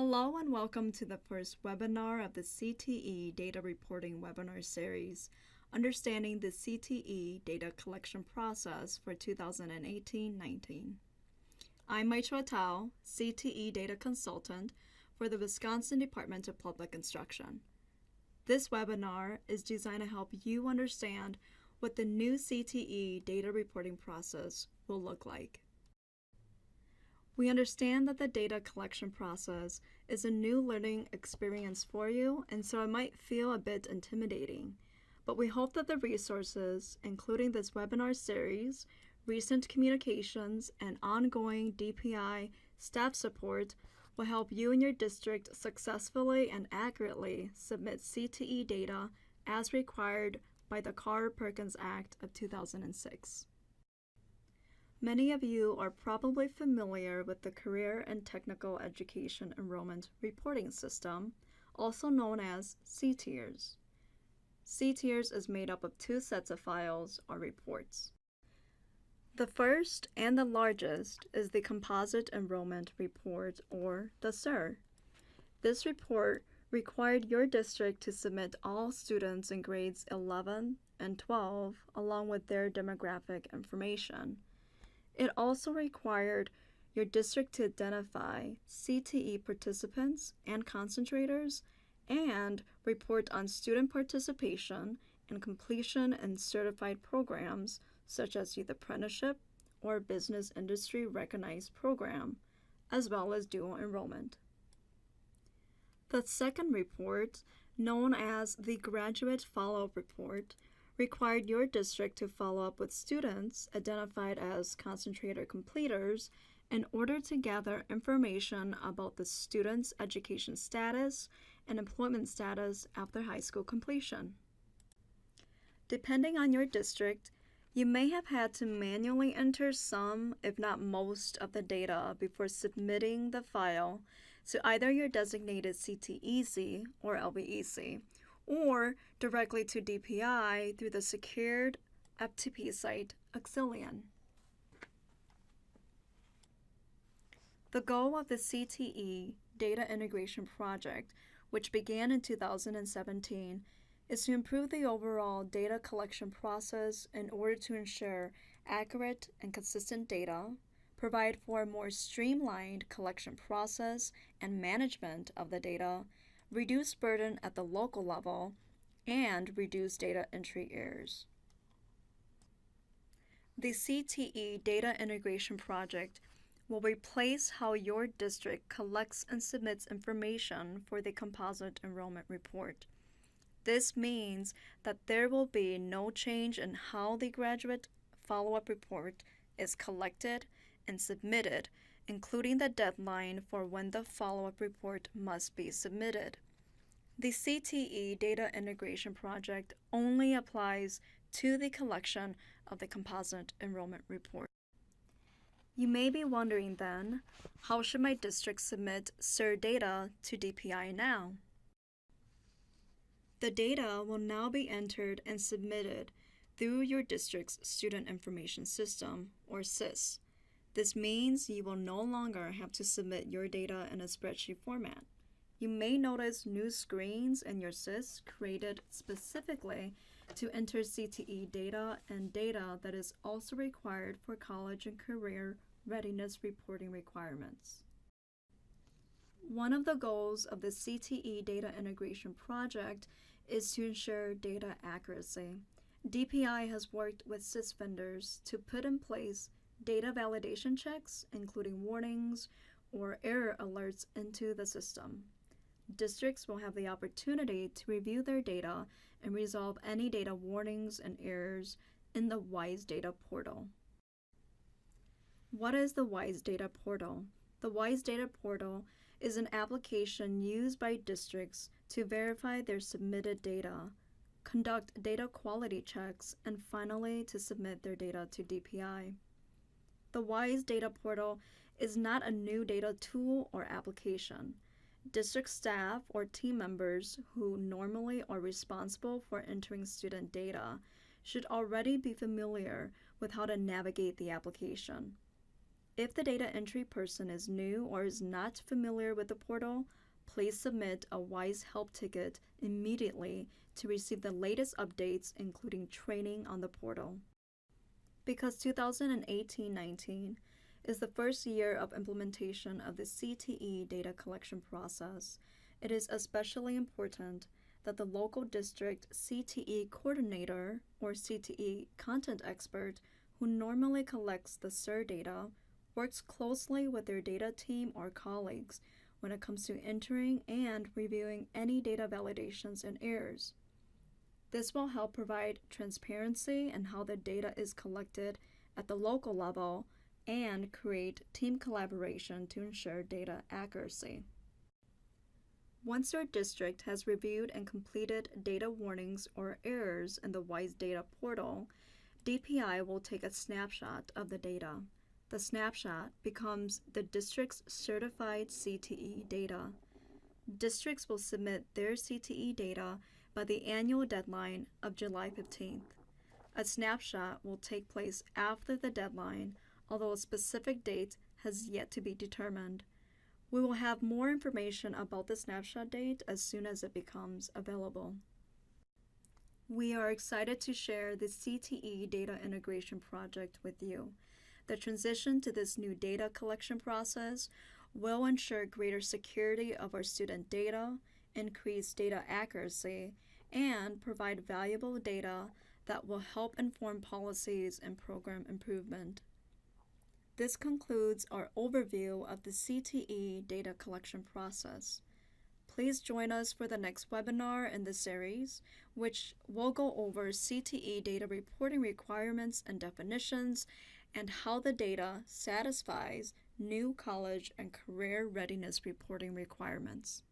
Hello and welcome to the first webinar of the CTE Data Reporting webinar series, Understanding the CTE Data Collection Process for 2018-19. I'm Maitra Tao, CTE Data Consultant for the Wisconsin Department of Public Instruction. This webinar is designed to help you understand what the new CTE data reporting process will look like. We understand that the data collection process is a new learning experience for you, and so it might feel a bit intimidating. But we hope that the resources, including this webinar series, recent communications, and ongoing DPI staff support, will help you and your district successfully and accurately submit CTE data as required by the Carr-Perkins Act of 2006. Many of you are probably familiar with the Career and Technical Education Enrollment Reporting System, also known as CTERS. CTERS is made up of two sets of files or reports. The first and the largest is the Composite Enrollment Report, or the CER. This report required your district to submit all students in grades 11 and 12 along with their demographic information. It also required your district to identify CTE participants and concentrators and report on student participation and completion in certified programs such as youth apprenticeship or business industry recognized program, as well as dual enrollment. The second report, known as the Graduate Follow-up Report, required your district to follow up with students identified as concentrator completers in order to gather information about the student's education status and employment status after high school completion. Depending on your district, you may have had to manually enter some, if not most, of the data before submitting the file to either your designated CTEC or LBEC, or directly to DPI through the secured FTP site Auxilian. The goal of the CTE Data Integration Project, which began in 2017, is to improve the overall data collection process in order to ensure accurate and consistent data, provide for a more streamlined collection process and management of the data, reduce burden at the local level, and reduce data entry errors. The CTE Data Integration Project will replace how your district collects and submits information for the Composite Enrollment Report. This means that there will be no change in how the Graduate Follow-up Report is collected and submitted, including the deadline for when the follow-up report must be submitted. The CTE Data Integration Project only applies to the collection of the Composite Enrollment Report. You may be wondering then, how should my district submit CER data to DPI now? The data will now be entered and submitted through your district's Student Information System, or SIS. This means you will no longer have to submit your data in a spreadsheet format. You may notice new screens in your SIS created specifically to enter CTE data and data that is also required for college and career readiness reporting requirements. One of the goals of the CTE Data Integration Project is to ensure data accuracy. DPI has worked with SIS vendors to put in place data validation checks, including warnings or error alerts into the system. Districts will have the opportunity to review their data and resolve any data warnings and errors in the WISE Data Portal. What is the WISE Data Portal? The WISE Data Portal is an application used by districts to verify their submitted data, conduct data quality checks, and finally to submit their data to DPI. The WISE Data Portal is not a new data tool or application. District staff or team members who normally are responsible for entering student data should already be familiar with how to navigate the application. If the data entry person is new or is not familiar with the portal, please submit a WISE help ticket immediately to receive the latest updates, including training on the portal. Because 2018-19 is the first year of implementation of the CTE data collection process, it is especially important that the local district CTE coordinator or CTE content expert who normally collects the SIR data works closely with their data team or colleagues when it comes to entering and reviewing any data validations and errors. This will help provide transparency in how the data is collected at the local level and create team collaboration to ensure data accuracy. Once your district has reviewed and completed data warnings or errors in the WISE data portal, DPI will take a snapshot of the data. The snapshot becomes the district's certified CTE data. Districts will submit their CTE data by the annual deadline of July 15th. A snapshot will take place after the deadline, although a specific date has yet to be determined. We will have more information about the snapshot date as soon as it becomes available. We are excited to share the CTE data integration project with you. The transition to this new data collection process will ensure greater security of our student data, increase data accuracy, and provide valuable data that will help inform policies and program improvement. This concludes our overview of the CTE data collection process. Please join us for the next webinar in the series, which will go over CTE data reporting requirements and definitions and how the data satisfies new college and career readiness reporting requirements.